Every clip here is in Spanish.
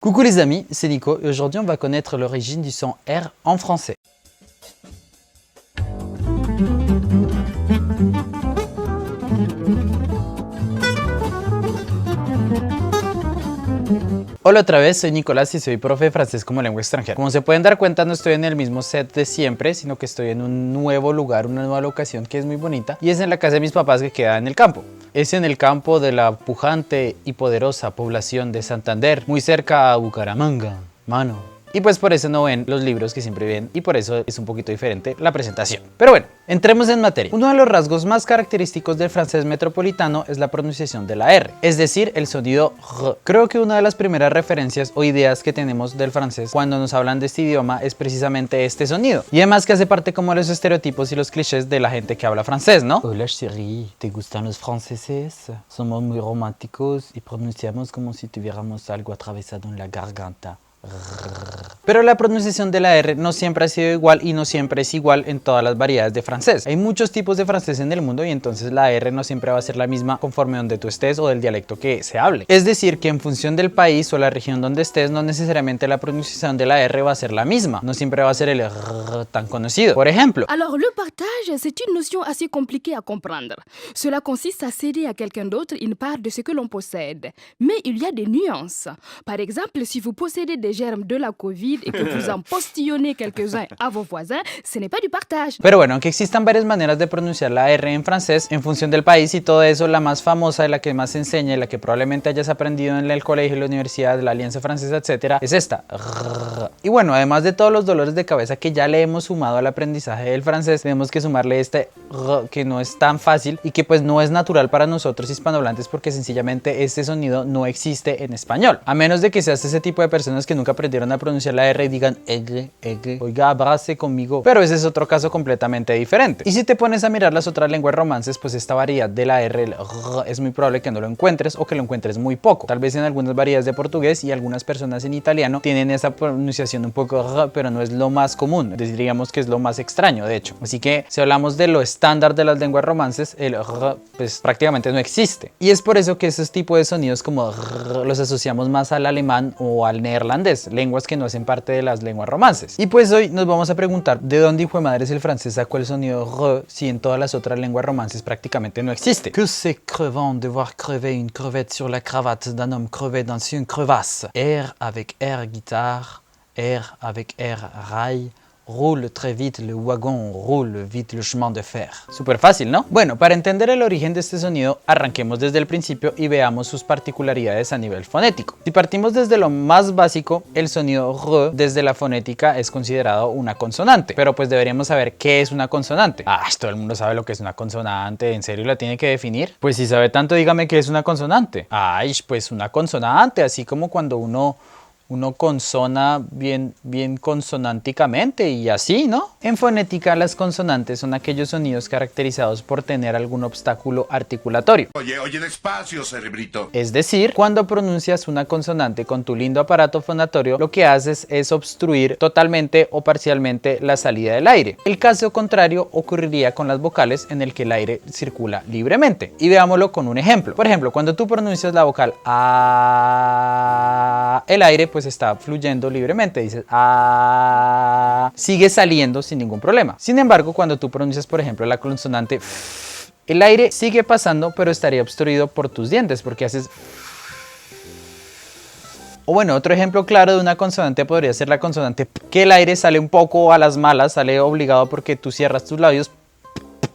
Coucou les amis, c'est Nico et aujourd'hui on va connaître l'origine du son R en français. Hola otra vez, soy Nicolás y soy profe de francés como lengua extranjera. Como se pueden dar cuenta, no estoy en el mismo set de siempre, sino que estoy en un nuevo lugar, una nueva locación que es muy bonita y es en la casa de mis papás que queda en el campo. Es en el campo de la pujante y poderosa población de Santander, muy cerca a Bucaramanga, mano. Y pues por eso no ven los libros que siempre ven y por eso es un poquito diferente la presentación. Pero bueno, entremos en materia. Uno de los rasgos más característicos del francés metropolitano es la pronunciación de la R, es decir, el sonido R. Creo que una de las primeras referencias o ideas que tenemos del francés cuando nos hablan de este idioma es precisamente este sonido. Y además que hace parte como de los estereotipos y los clichés de la gente que habla francés, ¿no? Hola chérie, ¿te gustan los franceses? Somos muy románticos y pronunciamos como si tuviéramos algo atravesado en la garganta. Pero la pronunciación de la R no siempre ha sido igual y no siempre es igual en todas las variedades de francés. Hay muchos tipos de francés en el mundo y entonces la R no siempre va a ser la misma conforme donde tú estés o del dialecto que se hable. Es decir, que en función del país o la región donde estés, no necesariamente la pronunciación de la R va a ser la misma. No siempre va a ser el R tan conocido. Por ejemplo, alors le partage, c'est une notion assez compliquée à comprendre. Cela consiste à céder à quelqu'un d'autre une part de ce que l'on possède. Mais il y a des nuances. Par exemple, si vous possédez des germes de la COVID et que vous en postillonnez quelques-uns à vos voisins, ce n'est pas du partage. Pero bueno, aunque existan varias maneras de pronunciar la R en francés, en función del país y todo eso, la más famosa, la que más se enseña y la que probablemente hayas aprendido en el colegio, la universidad, la Alianza Francesa, etcétera, es esta. Y bueno, además de todos los dolores de cabeza que ya le hemos sumado al aprendizaje del francés, tenemos que sumarle este que no es tan fácil y que pues no es natural para nosotros hispanohablantes porque sencillamente este sonido no existe en español. A menos de que seas ese tipo de personas que nunca aprendieron a pronunciar la R y digan oiga, abrace conmigo. Pero ese es otro caso completamente diferente. Y si te pones a mirar las otras lenguas romances, pues esta variedad de la R, es muy probable que no lo encuentres o que lo encuentres muy poco. Tal vez en algunas variedades de portugués y algunas personas en italiano tienen esa pronunciación un poco pero no es lo más común. Diríamos que es lo más extraño, de hecho. Así que si hablamos de lo estándar de las lenguas romances, el pues prácticamente no existe. Y es por eso que esos tipos de sonidos como los asociamos más al alemán o al neerlandés, lenguas que no hacen parte de las lenguas romances. Y pues hoy nos vamos a preguntar de dónde hijo de madre es el francés sacó el sonido R si en todas las otras lenguas romances prácticamente no existe. Que c'est crevant de voir crever une crevette sur la cravate d'un homme crevé dans une crevasse. R avec R guitare, R avec R rail. Roule très vite le wagon, roule vite le chemin de fer. Súper fácil, ¿no? Bueno, para entender el origen de este sonido, arranquemos desde el principio y veamos sus particularidades a nivel fonético. Si partimos desde lo más básico, el sonido R desde la fonética es considerado una consonante. Pero pues deberíamos saber qué es una consonante. Todo el mundo sabe lo que es una consonante. ¿En serio la tiene que definir? Pues si sabe tanto, dígame qué es una consonante. Pues una consonante, así como cuando uno consona bien consonánticamente y así, ¿no? En fonética, las consonantes son aquellos sonidos caracterizados por tener algún obstáculo articulatorio. Oye, despacio, cerebrito. Es decir, cuando pronuncias una consonante con tu lindo aparato fonatorio, lo que haces es obstruir totalmente o parcialmente la salida del aire. El caso contrario ocurriría con las vocales en el que el aire circula libremente. Y veámoslo con un ejemplo. Por ejemplo, cuando tú pronuncias la vocal A, el aire pues está fluyendo libremente, dices sigue saliendo sin ningún problema. Sin embargo, cuando tú pronuncias por ejemplo la consonante F, el aire sigue pasando pero estaría obstruido por tus dientes porque haces. O bueno, otro ejemplo claro de una consonante podría ser la consonante P, que el aire sale un poco a las malas, sale obligado porque tú cierras tus labios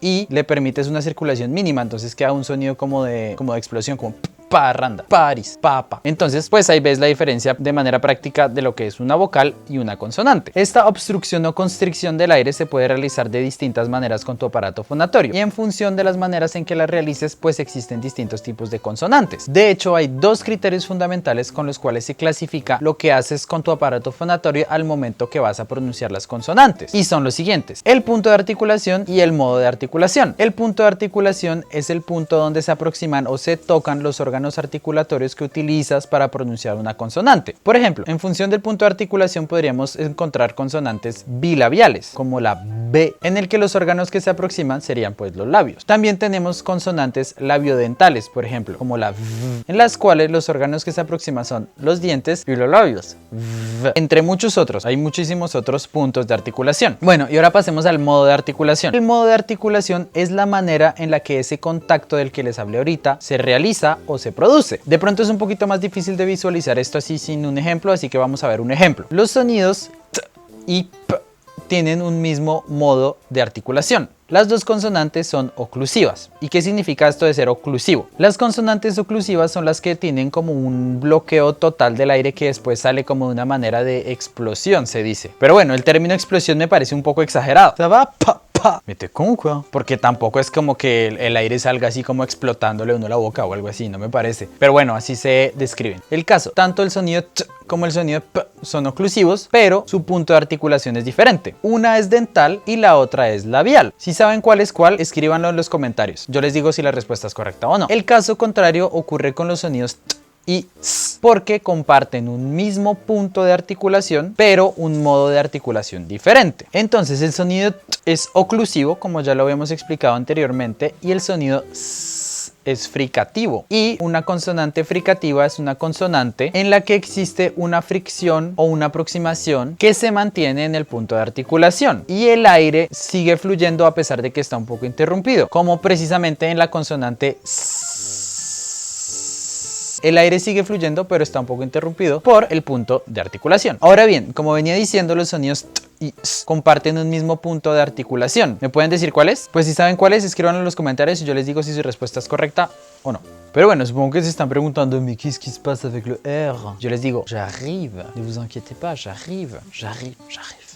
y le permites una circulación mínima, entonces queda un sonido como de explosión, como parranda, París, papa. Entonces, pues ahí ves la diferencia de manera práctica de lo que es una vocal y una consonante. Esta obstrucción o constricción del aire se puede realizar de distintas maneras con tu aparato fonatorio y en función de las maneras en que la realices, pues existen distintos tipos de consonantes. De hecho, hay dos criterios fundamentales con los cuales se clasifica lo que haces con tu aparato fonatorio al momento que vas a pronunciar las consonantes. Y son los siguientes: el punto de articulación y el modo de articulación. El punto de articulación es el punto donde se aproximan o se tocan los órganos órganos articulatorios que utilizas para pronunciar una consonante. Por ejemplo, en función del punto de articulación podríamos encontrar consonantes bilabiales, como la B, en el que los órganos que se aproximan serían pues los labios. También tenemos consonantes labiodentales, por ejemplo, como la V, en las cuales los órganos que se aproximan son los dientes y los labios. V. Entre muchos otros, hay muchísimos otros puntos de articulación. Bueno, y ahora pasemos al modo de articulación. El modo de articulación es la manera en la que ese contacto del que les hablé ahorita se realiza o se produce. De pronto es un poquito más difícil de visualizar esto así sin un ejemplo, así que vamos a ver un ejemplo. Los sonidos T y P tienen un mismo modo de articulación. Las dos consonantes son oclusivas. ¿Y qué significa esto de ser oclusivo? Las consonantes oclusivas son las que tienen como un bloqueo total del aire que después sale como de una manera de explosión, se dice. Pero bueno, el término explosión me parece un poco exagerado. Se va pa. Mete con cuidado, porque tampoco es como que el aire salga así como explotándole a uno la boca o algo así, no me parece. Pero bueno, así se describen. El caso, tanto el sonido T como el sonido P son oclusivos, pero su punto de articulación es diferente. Una es dental y la otra es labial. Si saben cuál es cuál, escríbanlo en los comentarios. Yo les digo si la respuesta es correcta o no. El caso contrario ocurre con los sonidos T y S, porque comparten un mismo punto de articulación, pero un modo de articulación diferente. Entonces el sonido T es oclusivo, como ya lo habíamos explicado anteriormente, y el sonido S es fricativo. Y una consonante fricativa es una consonante en la que existe una fricción o una aproximación que se mantiene en el punto de articulación y el aire sigue fluyendo a pesar de que está un poco interrumpido, como precisamente en la consonante S. El aire sigue fluyendo, pero está un poco interrumpido por el punto de articulación. Ahora bien, como venía diciendo, los sonidos T y S comparten un mismo punto de articulación. ¿Me pueden decir cuál es? Pues si saben cuál es, escríbanlo en los comentarios y yo les digo si su respuesta es correcta o no. Pero bueno, supongo que se están preguntando, ¿mais qu'est-ce qui se passe avec le R? Yo les digo, j'arrive, ne vous inquiétez pas, j'arrive.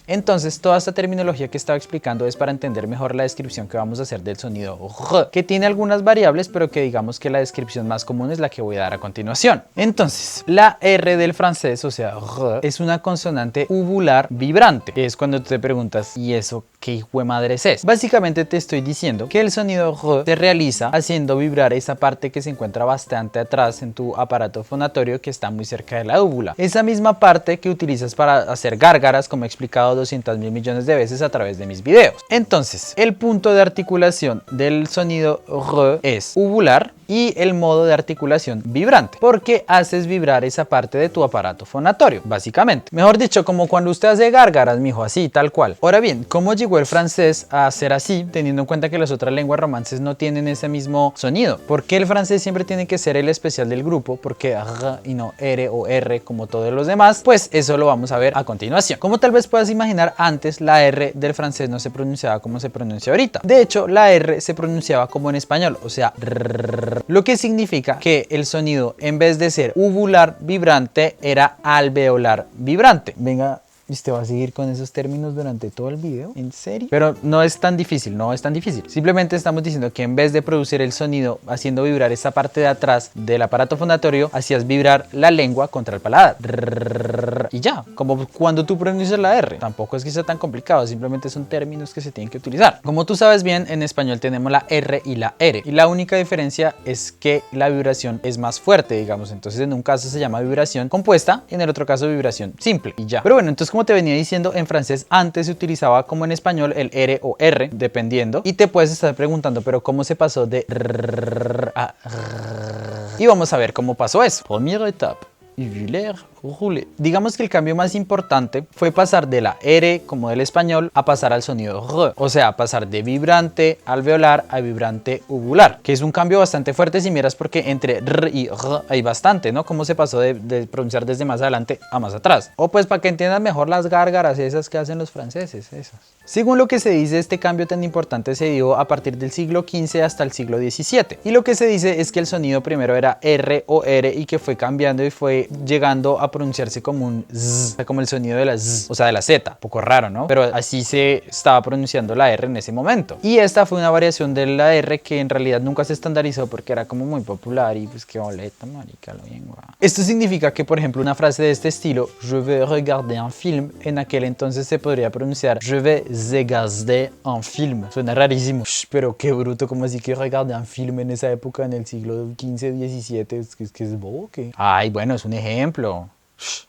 Entonces, toda esta terminología que estaba explicando es para entender mejor la descripción que vamos a hacer del sonido R, que tiene algunas variables, pero que digamos que la descripción más común es la que voy a dar a continuación. Entonces, la R del francés, o sea, R, es una consonante uvular vibrante, que es cuando tú te preguntas, ¿y eso qué hijo de madres es? Básicamente te estoy diciendo que el sonido R se realiza haciendo vibrar esa parte que se encuentra bastante atrás en tu aparato fonatorio que está muy cerca de la úvula. Esa misma parte que utilizas para hacer gárgaras, como he explicado 200.000 millones de veces a través de mis videos. Entonces, el punto de articulación del sonido R es uvular y el modo de articulación vibrante, porque haces vibrar esa parte de tu aparato fonatorio, básicamente. Mejor dicho, como cuando usted hace gárgaras, mijo, así, tal cual. Ahora bien, ¿cómo llegó el francés a ser así, teniendo en cuenta que las otras lenguas romances no tienen ese mismo sonido? ¿Por qué el francés siempre tiene que ser el especial del grupo? ¿Por qué R y no R o R como todos los demás? Pues eso lo vamos a ver a continuación. Como tal vez puedas imaginar, antes la R del francés no se pronunciaba como se pronuncia ahorita. De hecho, la R se pronunciaba como en español, o sea, rrr, lo que significa que el sonido, en vez de ser uvular vibrante, era alveolar vibrante. Venga, ¿usted va a seguir con esos términos durante todo el video? ¿En serio? Pero no es tan difícil, no es tan difícil. Simplemente estamos diciendo que en vez de producir el sonido haciendo vibrar esa parte de atrás del aparato fonatorio, hacías vibrar la lengua contra el paladar. Y ya, como cuando tú pronuncias la R. Tampoco es que sea tan complicado, simplemente son términos que se tienen que utilizar. Como tú sabes bien, en español tenemos la R y la R. Y la única diferencia es que la vibración es más fuerte, digamos. Entonces en un caso se llama vibración compuesta, en el otro caso vibración simple. Y ya. Pero bueno, entonces como te venía diciendo, en francés antes se utilizaba como en español el R o R, dependiendo. Y te puedes estar preguntando, pero ¿cómo se pasó de R a R? Y vamos a ver cómo pasó eso. Primera etapa. Uvulaire roulé. Digamos que el cambio más importante fue pasar de la R como del español a pasar al sonido R, o sea, pasar de vibrante alveolar a vibrante uvular, que es un cambio bastante fuerte si miras, porque entre R y R hay bastante, ¿no? Cómo se pasó de pronunciar desde más adelante a más atrás. O pues para que entiendan mejor las gárgaras esas que hacen los franceses, esas. Según lo que se dice, este cambio tan importante se dio a partir del siglo XV hasta el siglo XVII. Y lo que se dice es que el sonido primero era R o R y que fue cambiando y fue llegando a a pronunciarse como un z, como el sonido de la z, o sea, de la z. Un poco raro, ¿no? Pero así se estaba pronunciando la R en ese momento. Y esta fue una variación de la R que en realidad nunca se estandarizó porque era como muy popular y pues qué boleta, marica, lo bien, guau. Esto significa que, por ejemplo, una frase de este estilo, je vais regarder un film, en aquel entonces se podría pronunciar je vais regarder un film. Suena rarísimo, pero qué bruto, como así que regarder un film en esa época, en el siglo XV, XVII, es que es bobo, ¿qué? Ay, bueno, es un ejemplo.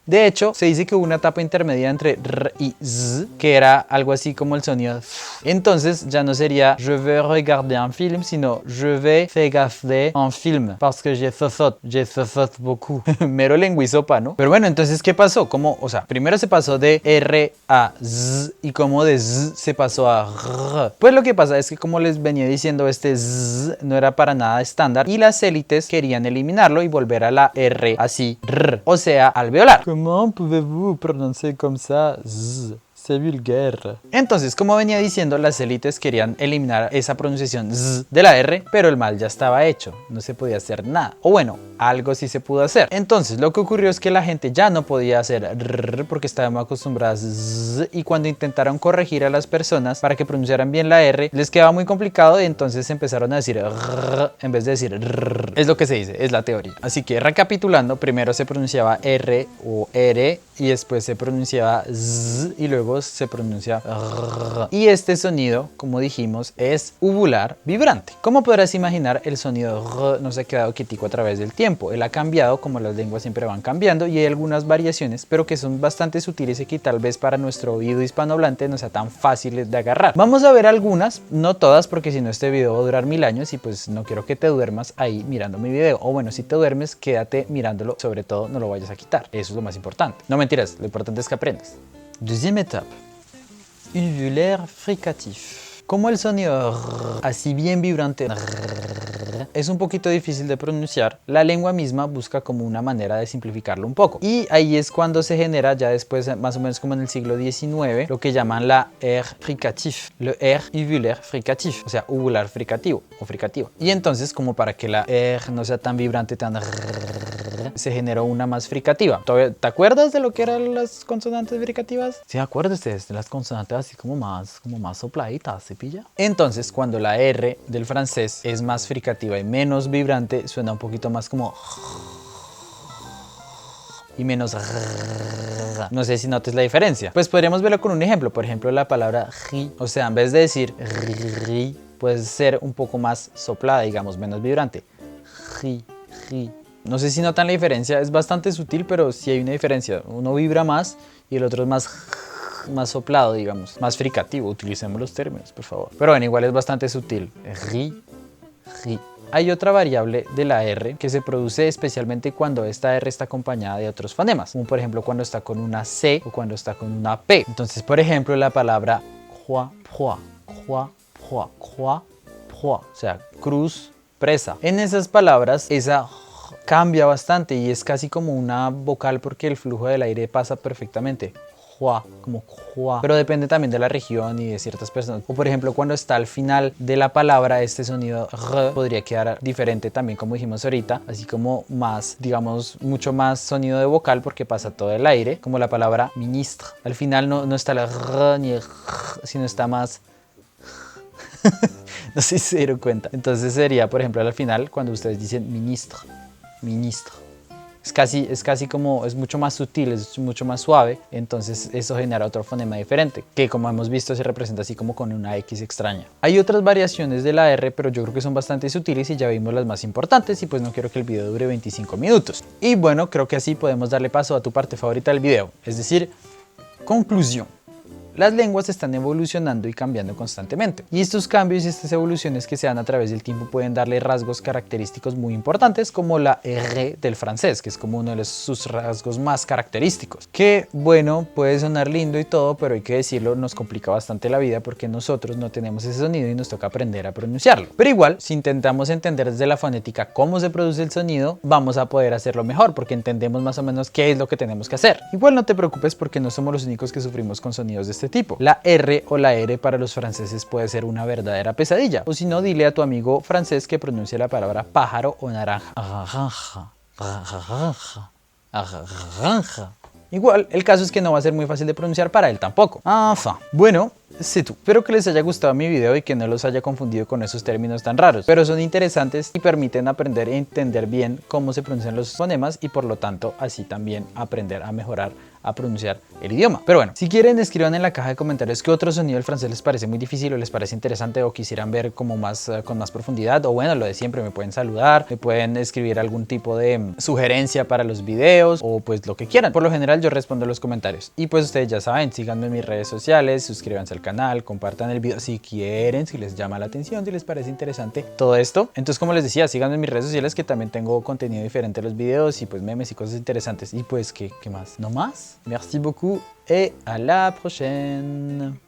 De hecho, se dice que hubo una etapa intermedia entre r y z, que era algo así como el sonido. Entonces ya no sería je vais regarder un film, sino je vais regarder un film, parce que j'ai fait beaucoup. Mero lenguisopa, ¿no? Pero bueno, entonces, ¿qué pasó? Como, o sea, primero se pasó de r a z y como de z se pasó a r. Pues lo que pasa es que, como les venía diciendo, este z no era para nada estándar y las élites querían eliminarlo y volver a la r así, r, o sea, alveolar. ¿Cómo pouvez-vous prononcer comme ça? Z. C'est vulgaire. Entonces, como venía diciendo, las élites querían eliminar esa pronunciación z de la R, pero el mal ya estaba hecho, no se podía hacer nada. O bueno, algo sí se pudo hacer. Entonces, lo que ocurrió es que la gente ya no podía hacer r porque estaban acostumbradas z, y cuando intentaron corregir a las personas para que pronunciaran bien la R, les quedaba muy complicado y entonces empezaron a decir r en vez de decir r. Es lo que se dice, es la teoría. Así que recapitulando, primero se pronunciaba R o R y después se pronunciaba z y luego se pronuncia r. Y este sonido, como dijimos, es uvular vibrante. Como podrás imaginar, el sonido r no se ha quedado quietico a través del tiempo. Él ha cambiado, como las lenguas siempre van cambiando, y hay algunas variaciones, pero que son bastante sutiles y que tal vez para nuestro oído hispanohablante no sea tan fáciles de agarrar. Vamos a ver algunas, no todas, porque si no este video va a durar 1000 años y pues no quiero que te duermas ahí mirando mi video. O bueno, si te duermes, quédate mirándolo, sobre todo no lo vayas a quitar. Eso es lo más importante. No mentiras, lo importante es que aprendas. Deuxième étape, uvulaire fricatif. Como el sonido r, así bien vibrante r, es un poquito difícil de pronunciar, la lengua misma busca como una manera de simplificarlo un poco. Y ahí es cuando se genera ya después, más o menos como en el siglo XIX, lo que llaman la R fricatif, le R uvulaire fricatif, o sea, uvular fricativo o fricativo. Y entonces, como para que la R no sea tan vibrante, tan r, se generó una más fricativa. ¿Te acuerdas de lo que eran las consonantes fricativas? Sí, acuérdate de las consonantes así como más sopladitas, ¿se pilla? Entonces, cuando la R del francés es más fricativa y menos vibrante, suena un poquito más como y menos r. No sé si notes la diferencia. Pues podríamos verlo con un ejemplo. Por ejemplo, la palabra ri, o sea, en vez de decir ri, puede ser un poco más soplada, digamos, menos vibrante. Ri, ri. No sé si notan la diferencia, es bastante sutil, pero sí hay una diferencia. Uno vibra más y el otro es más soplado, digamos, más fricativo. Utilicemos los términos, por favor. Pero bueno, igual es bastante sutil. Ri, ri. Hay otra variable de la R que se produce especialmente cuando esta R está acompañada de otros fonemas, como por ejemplo cuando está con una C o cuando está con una P. Entonces, por ejemplo, la palabra croix, o sea, cruz, presa. En esas palabras, esa cambia bastante y es casi como una vocal porque el flujo del aire pasa perfectamente. Como pero depende también de la región y de ciertas personas. O por ejemplo, cuando está al final de la palabra, este sonido r podría quedar diferente también, como dijimos ahorita, así como más, digamos, mucho más sonido de vocal porque pasa todo el aire, como la palabra ministre. Al final no está la r ni el r, sino está más no sé si se dieron cuenta. Entonces sería, por ejemplo, al final cuando ustedes dicen ministre. Es casi como, es mucho más sutil, es mucho más suave, entonces eso genera otro fonema diferente, que como hemos visto se representa así como con una X extraña. Hay otras variaciones de la R, pero yo creo que son bastante sutiles y ya vimos las más importantes y pues no quiero que el video dure 25 minutos. Y bueno, creo que así podemos darle paso a tu parte favorita del video, es decir, conclusión. Las lenguas están evolucionando y cambiando constantemente. Y estos cambios y estas evoluciones que se dan a través del tiempo pueden darle rasgos característicos muy importantes, como la R del francés, que es como uno de sus rasgos más característicos. Que, bueno, puede sonar lindo y todo, pero hay que decirlo, nos complica bastante la vida porque nosotros no tenemos ese sonido y nos toca aprender a pronunciarlo. Pero igual, si intentamos entender desde la fonética cómo se produce el sonido, vamos a poder hacerlo mejor porque entendemos más o menos qué es lo que tenemos que hacer. Igual no te preocupes porque no somos los únicos que sufrimos con sonidos de este tipo. La R o la R para los franceses puede ser una verdadera pesadilla. O si no, dile a tu amigo francés que pronuncie la palabra pájaro o naranja. Granja. Igual, el caso es que no va a ser muy fácil de pronunciar para él tampoco. Enfin, bueno, c'est tout. Espero que les haya gustado mi video y que no los haya confundido con esos términos tan raros, pero son interesantes y permiten aprender e entender bien cómo se pronuncian los fonemas y por lo tanto así también aprender a mejorar a pronunciar el idioma. Pero bueno, si quieren escriban en la caja de comentarios qué otro sonido del francés les parece muy difícil o les parece interesante o quisieran ver como más con más profundidad, o bueno, lo de siempre, me pueden saludar, me pueden escribir algún tipo de sugerencia para los videos o pues lo que quieran. Por lo general yo respondo los comentarios y pues ustedes ya saben, síganme en mis redes sociales, suscríbanse al canal, compartan el video si quieren, si les llama la atención, si les parece interesante todo esto. Entonces, como les decía, síganme en mis redes sociales que también tengo contenido diferente a los videos y pues memes y cosas interesantes. Y pues, ¿qué más? ¿No más? Merci beaucoup et à la prochaine.